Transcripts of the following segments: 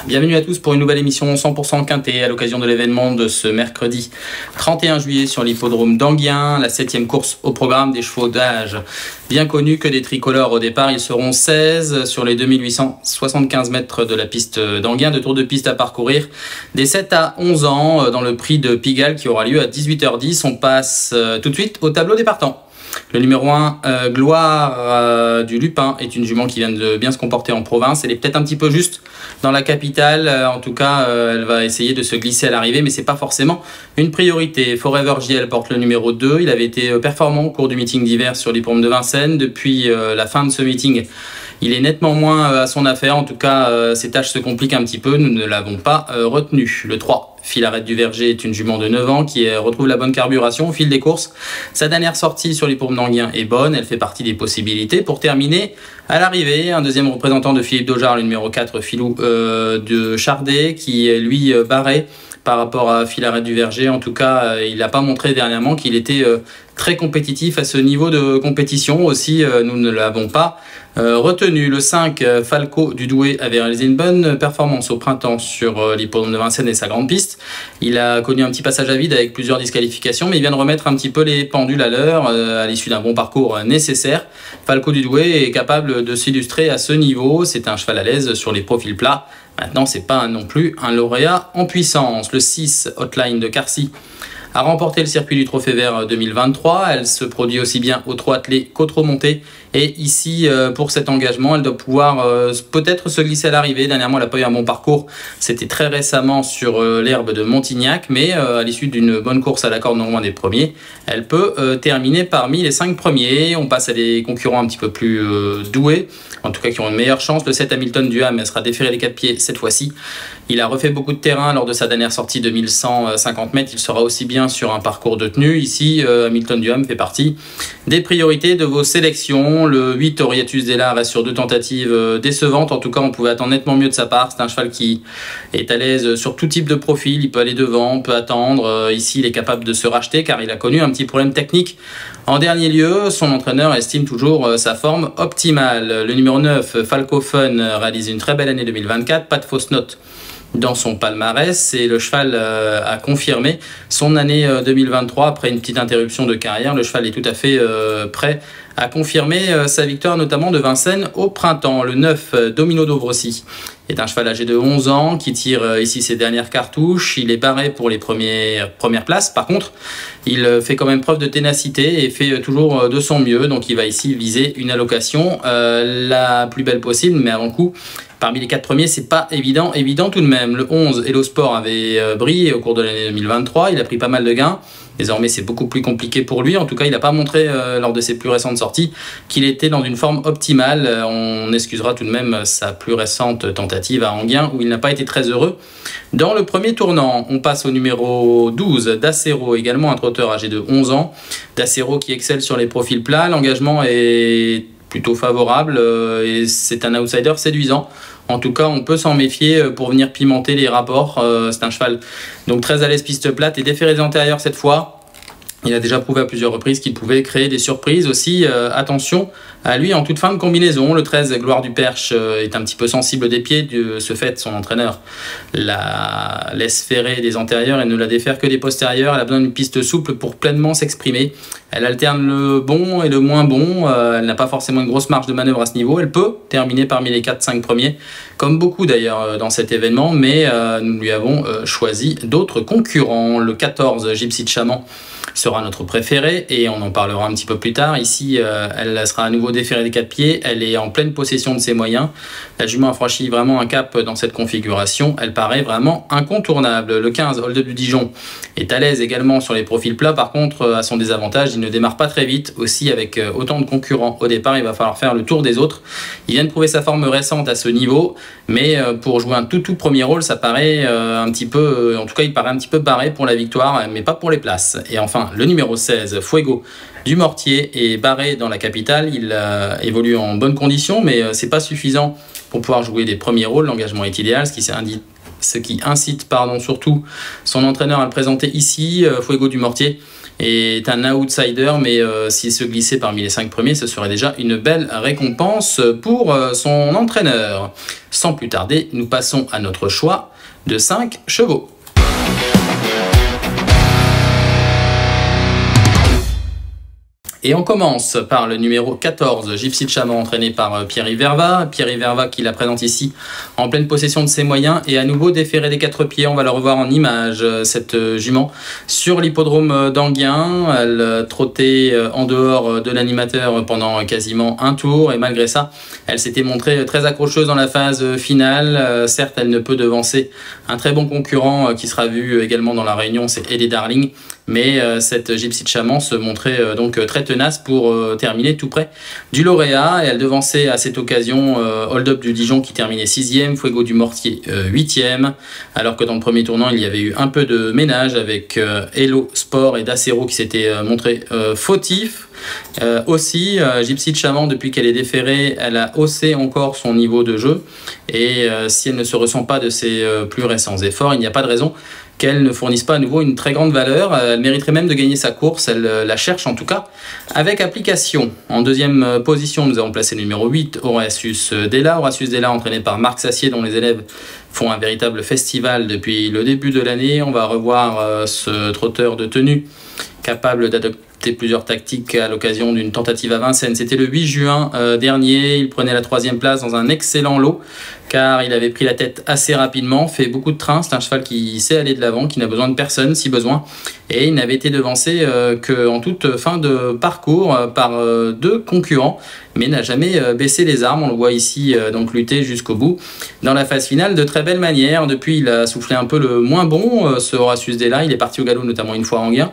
Bienvenue à tous pour une nouvelle émission 100% quintet à l'occasion de l'événement de ce mercredi 31 juillet sur l'hippodrome d'Enghien, la 7e course au programme des chevaux d'âge. Bien connu que des tricolores au départ, ils seront 16 sur les 2875 mètres de la piste d'Enghien, de tour de piste à parcourir des 7 à 11 ans dans le prix de Pigalle qui aura lieu à 18h10. On passe tout de suite au tableau des partants. Le numéro 1, Gloire du Lupin, est une jument qui vient de bien se comporter en province. Elle est peut-être un petit peu juste dans la capitale. En tout cas, elle va essayer de se glisser à l'arrivée, mais c'est pas forcément une priorité. Forever JL porte le numéro 2. Il avait été performant au cours du meeting d'hiver sur l'hippodrome de Vincennes. Depuis la fin de ce meeting, il est nettement moins à son affaire. En tout cas, ses tâches se compliquent un petit peu. Nous ne l'avons pas retenu. Le 3. Filarette du Verger est une jument de 9 ans qui retrouve la bonne carburation au fil des courses. Sa dernière sortie sur l'hippodrome d'Enghien est bonne, elle fait partie des possibilités pour terminer à l'arrivée. Un deuxième représentant de Philippe Daugeard, le numéro 4, Filou de Chardet, qui est lui barré par rapport à Filarette du Verger. En tout cas, il n'a pas montré dernièrement qu'il était très compétitif à ce niveau de compétition. Aussi, nous ne l'avons pas retenu. Le 5, Falco du Douai, avait réalisé une bonne performance au printemps sur l'hippodrome de Vincennes et sa grande piste. Il a connu un petit passage à vide avec plusieurs disqualifications, mais il vient de remettre un petit peu les pendules à l'heure à l'issue d'un bon parcours nécessaire. Falco du Douai est capable de s'illustrer à ce niveau. C'est un cheval à l'aise sur les profils plats. Maintenant, c'est pas non plus un lauréat en puissance. Le 6, Hotline de Carcy, a remporté le circuit du Trophée Vert 2023. Elle se produit aussi bien au trot attelé qu'au trot monté. Et ici, pour cet engagement, elle doit pouvoir peut-être se glisser à l'arrivée. Dernièrement, elle n'a pas eu un bon parcours. C'était très récemment sur l'herbe de Montignac. Mais à l'issue d'une bonne course à la corde non loin des premiers, elle peut terminer parmi les 5 premiers. On passe à des concurrents un petit peu plus doués, en tout cas qui ont une meilleure chance. Le 7, Hamilton du Ham, elle sera déféré les 4 pieds cette fois-ci. Il a refait beaucoup de terrain lors de sa dernière sortie de 1150 mètres. Il sera aussi bien sur un parcours de tenue. Ici, Hamilton du Ham fait partie des priorités de vos sélections. Le 8, Orietus Della, reste sur 2 tentatives décevantes. En tout cas, on pouvait attendre nettement mieux de sa part. C'est un cheval qui est à l'aise sur tout type de profil. Il peut aller devant, peut attendre. Ici, il est capable de se racheter car il a connu un petit problème technique. En dernier lieu, son entraîneur estime toujours sa forme optimale. Le numéro 9, Falco Fun, réalise une très belle année 2024. Pas de fausse note dans son palmarès, et le cheval a confirmé son année 2023 après une petite interruption de carrière. Le cheval est tout à fait prêt à confirmer sa victoire notamment de Vincennes au printemps. Le 9, Domino Dovrossi, est un cheval âgé de 11 ans qui tire ici ses dernières cartouches. Il est barré pour les premières places. Par contre, il fait quand même preuve de ténacité et fait toujours de son mieux. Donc il va ici viser une allocation la plus belle possible, mais avant coup, parmi les 4 premiers, c'est pas évident tout de même. Le 11, Hello Sport, avait brillé au cours de l'année 2023. Il a pris pas mal de gains. Désormais, c'est beaucoup plus compliqué pour lui. En tout cas, il n'a pas montré lors de ses plus récentes sorties qu'il était dans une forme optimale. On excusera tout de même sa plus récente tentative à Enghien où il n'a pas été très heureux dans le premier tournant. On passe au numéro 12, Dacero, également un trotteur âgé de 11 ans. Dacero qui excelle sur les profils plats. L'engagement est plutôt favorable et c'est un outsider séduisant. En tout cas, on peut s'en méfier pour venir pimenter les rapports. C'est un cheval donc très à l'aise piste plate et déféré des antérieurs cette fois. Il a déjà prouvé à plusieurs reprises qu'il pouvait créer des surprises aussi. Attention à lui en toute fin de combinaison. Le 13, Gloire du Perche, est un petit peu sensible des pieds. De ce fait, son entraîneur la laisse ferrer des antérieurs et ne la défère que des postérieurs. Elle a besoin d'une piste souple pour pleinement s'exprimer. Elle alterne le bon et le moins bon. Elle n'a pas forcément une grosse marge de manœuvre à ce niveau. Elle peut terminer parmi les 4-5 premiers, comme beaucoup d'ailleurs dans cet événement, mais nous lui avons choisi d'autres concurrents. Le 14, Gypsy de Chaman, sera notre préférée et on en parlera un petit peu plus tard. Ici, elle sera à nouveau déférée des 4 pieds. Elle est en pleine possession de ses moyens. La jument a franchi vraiment un cap dans cette configuration. Elle paraît vraiment incontournable. Le 15, Hold Up du Dijon, est à l'aise également sur les profils plats. Par contre, à son désavantage, il ne démarre pas très vite. Aussi, avec autant de concurrents au départ, il va falloir faire le tour des autres. Il vient de prouver sa forme récente à ce niveau, mais pour jouer un tout premier rôle, ça paraît un petit peu, en tout cas, il paraît un petit peu barré pour la victoire, mais pas pour les places. Et enfin, le numéro 16, Fuego du Mortier, est barré dans la capitale. Il évolue en bonnes conditions, mais c'est pas suffisant pour pouvoir jouer des premiers rôles. L'engagement est idéal, ce qui incite surtout son entraîneur à le présenter ici. Fuego du Mortier est un outsider, mais s'il se glissait parmi les 5 premiers, ce serait déjà une belle récompense pour son entraîneur. Sans plus tarder, nous passons à notre choix de 5 chevaux. Et on commence par le numéro 14, Gypsy de Chaman, entraîné par Pierre-Yves Verva. Pierre-Yves Verva qui la présente ici en pleine possession de ses moyens et à nouveau déféré des 4 pieds. On va le revoir en image, cette jument, sur l'hippodrome d'Anguien. Elle trottait en dehors de l'animateur pendant quasiment un tour et malgré ça, elle s'était montrée très accrocheuse dans la phase finale. Certes, elle ne peut devancer un très bon concurrent qui sera vu également dans la réunion, c'est Ellie Darling. Mais cette Gypsy de Chaman se montrait donc très tenace pour terminer tout près du lauréat. Et elle devançait à cette occasion Hold Up du Dijon qui terminait 6e, Fuego du Mortier 8e. Alors que dans le premier tournant, il y avait eu un peu de ménage avec Hello Sport et Dacero qui s'étaient montrés fautifs. Aussi, Gypsy de Chaman, depuis qu'elle est déférée, elle a haussé encore son niveau de jeu. Et si elle ne se ressent pas de ses plus récents efforts, il n'y a pas de raison qu'elle ne fournisse pas à nouveau une très grande valeur. Elle mériterait même de gagner sa course, elle la cherche en tout cas avec application. En deuxième position, nous avons placé le numéro 8, Horatius Della. Horatius Della, entraîné par Marc Sassier, dont les élèves font un véritable festival depuis le début de l'année. On va revoir ce trotteur de tenue capable d'adopter plusieurs tactiques à l'occasion d'une tentative à Vincennes. C'était le 8 juin dernier, il prenait la 3e place dans un excellent lot car il avait pris la tête assez rapidement, fait beaucoup de trains. C'est un cheval qui sait aller de l'avant, qui n'a besoin de personne si besoin, et il n'avait été devancé qu'en toute fin de parcours par 2 concurrents, mais n'a jamais baissé les armes. On le voit ici donc lutter jusqu'au bout dans la phase finale de très belle manière. Depuis, il a soufflé un peu le moins bon, ce Horatius Della. Il est parti au galop notamment une fois à Anguien,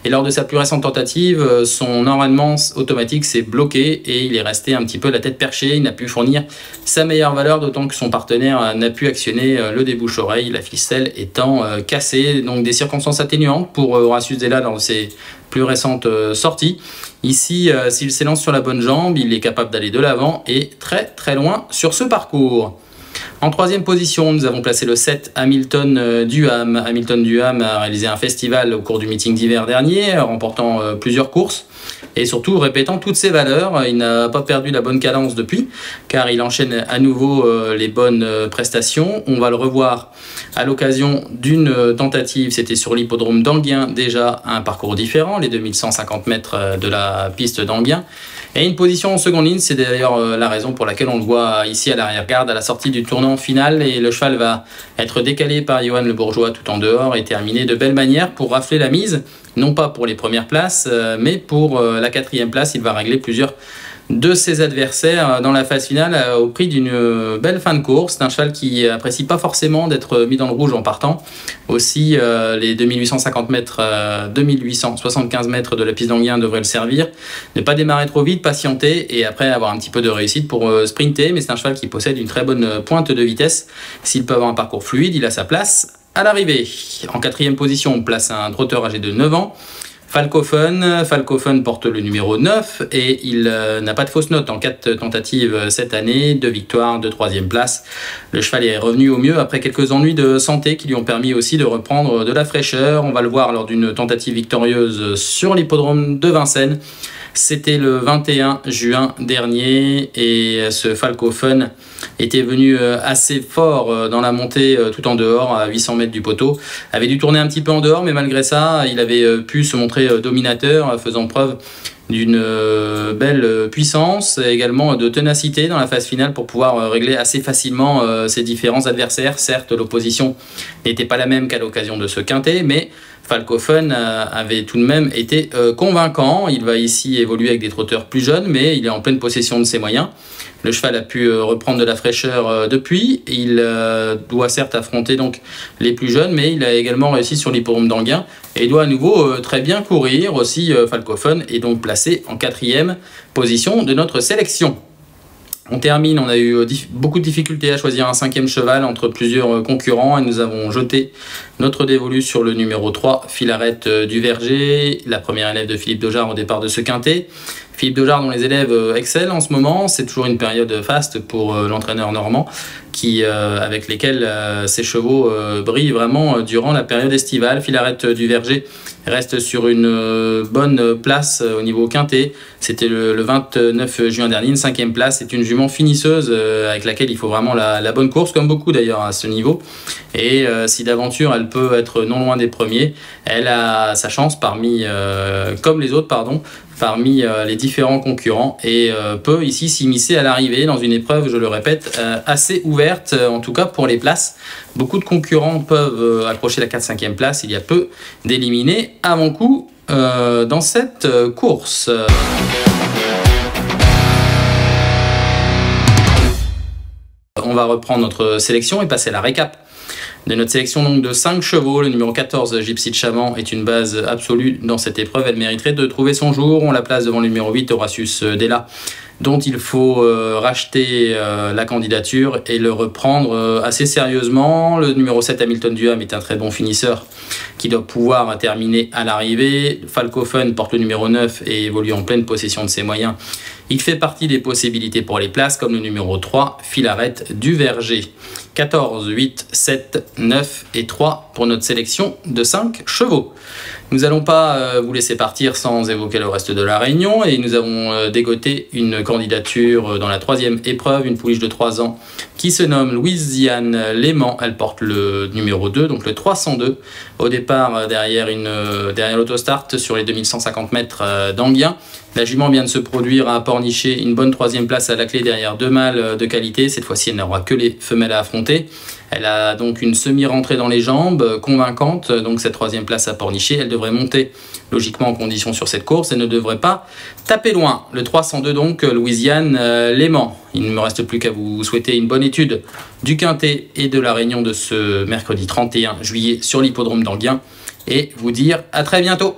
et lors de sa plus récente tentative, son enraînement automatique s'est bloqué et il est resté un petit peu la tête perchée. Il n'a pu fournir sa meilleure valeur, d'autant que son partenaire n'a pu actionner le débouche-oreille, la ficelle étant cassée. Donc des circonstances atténuantes pour Horatius Della dans ses plus récentes sorties. Ici, s'il s'élance sur la bonne jambe, il est capable d'aller de l'avant et très très loin sur ce parcours. En 3e position, nous avons placé le 7, Hamilton Duham. Hamilton Duham a réalisé un festival au cours du meeting d'hiver dernier, remportant plusieurs courses et surtout répétant toutes ses valeurs. Il n'a pas perdu la bonne cadence depuis, car il enchaîne à nouveau les bonnes prestations. On va le revoir à l'occasion d'une tentative, c'était sur l'hippodrome d'Anguien, déjà un parcours différent, les 2150 mètres de la piste d'Anguien. Et une position en seconde ligne, c'est d'ailleurs la raison pour laquelle on le voit ici à l'arrière-garde à la sortie du tournant final. Et le cheval va être décalé par Johan Le Bourgeois tout en dehors et terminer de belle manière pour rafler la mise. Non pas pour les premières places, mais pour la 4e place. Il va régler plusieurs de ses adversaires dans la phase finale au prix d'une belle fin de course. C'est un cheval qui apprécie pas forcément d'être mis dans le rouge en partant. Aussi, les 2850 mètres, 2875 mètres de la piste d'Anguien devraient le servir. Ne pas démarrer trop vite, patienter et après avoir un petit peu de réussite pour sprinter. Mais c'est un cheval qui possède une très bonne pointe de vitesse. S'il peut avoir un parcours fluide, il a sa place à l'arrivée. En 4e position, on place un trotteur âgé de 9 ans. Falcofen. Falcofen porte le numéro 9 et il n'a pas de fausse note en 4 tentatives cette année, 2 victoires, 2 3e places. Le cheval est revenu au mieux après quelques ennuis de santé qui lui ont permis aussi de reprendre de la fraîcheur. On va le voir lors d'une tentative victorieuse sur l'hippodrome de Vincennes. C'était le 21 juin dernier et ce Falcofen était venu assez fort dans la montée tout en dehors à 800 mètres du poteau. Avait dû tourner un petit peu en dehors mais malgré ça il avait pu se montrer dominateur faisant preuve d'une belle puissance et également de ténacité dans la phase finale pour pouvoir régler assez facilement ses différents adversaires. Certes, l'opposition n'était pas la même qu'à l'occasion de ce quintet, mais Falcofen avait tout de même été convaincant. Il va ici évoluer avec des trotteurs plus jeunes, mais il est en pleine possession de ses moyens. Le cheval a pu reprendre de la fraîcheur depuis. Il doit certes affronter donc les plus jeunes, mais il a également réussi sur l'hippodrome d'Anguien et il doit à nouveau très bien courir. Aussi, Falcofen est donc placé en 4e position de notre sélection. On termine, on a eu beaucoup de difficultés à choisir un 5e cheval entre plusieurs concurrents et nous avons jeté notre dévolu sur le numéro 3, Filarette du Verger, la première élève de Philippe Dojard au départ de ce quintet. Philippe Dojard dont les élèves excellent en ce moment, c'est toujours une période faste pour l'entraîneur normand, avec lesquels ces chevaux brillent vraiment durant la période estivale. Filarette du Verger reste sur une bonne place au niveau quintet. C'était le 29 juin dernier, une 5e place. C'est une jument finisseuse avec laquelle il faut vraiment la bonne course, comme beaucoup d'ailleurs à ce niveau. Et si d'aventure elle peut être non loin des premiers, elle a sa chance parmi, comme les autres, parmi les différents concurrents et peut ici s'immiscer à l'arrivée dans une épreuve, je le répète, assez ouverte, en tout cas pour les places. Beaucoup de concurrents peuvent accrocher la 4-5e place. Il y a peu d'éliminés avant coup dans cette course. On va reprendre notre sélection et passer à la récap de notre sélection donc de 5 chevaux. Le numéro 14, Gypsy de Chaman, est une base absolue dans cette épreuve. Elle mériterait de trouver son jour. On la place devant le numéro 8, Horatius Della, dont il faut racheter la candidature et le reprendre assez sérieusement. Le numéro 7, Hamilton Duham, est un très bon finisseur qui doit pouvoir terminer à l'arrivée. Falcofen porte le numéro 9 et évolue en pleine possession de ses moyens. Il fait partie des possibilités pour les places, comme le numéro 3, Filarette du Verger. 14, 8, 7, 9 et 3 pour notre sélection de 5 chevaux. Nous n'allons pas vous laisser partir sans évoquer le reste de la réunion et nous avons dégoté une candidature dans la 3e épreuve, une pouliche de 3 ans qui se nomme Louisiane Léman. Elle porte le numéro 2, donc le 302. Au départ, derrière l'autostart sur les 2150 mètres d'Anguien. La jument vient de se produire à Pornichet, une bonne 3e place à la clé derrière 2 mâles de qualité. Cette fois-ci, elle n'aura que les femelles à affronter. Elle a donc une semi-rentrée dans les jambes, convaincante, donc cette 3e place à Pornichet. Elle devrait monter logiquement en condition sur cette course et ne devrait pas taper loin. Le 302 donc, Louisiane Léman. Il ne me reste plus qu'à vous souhaiter une bonne étude du quintet et de la réunion de ce mercredi 31 juillet sur l'hippodrome d'Anguien et vous dire à très bientôt.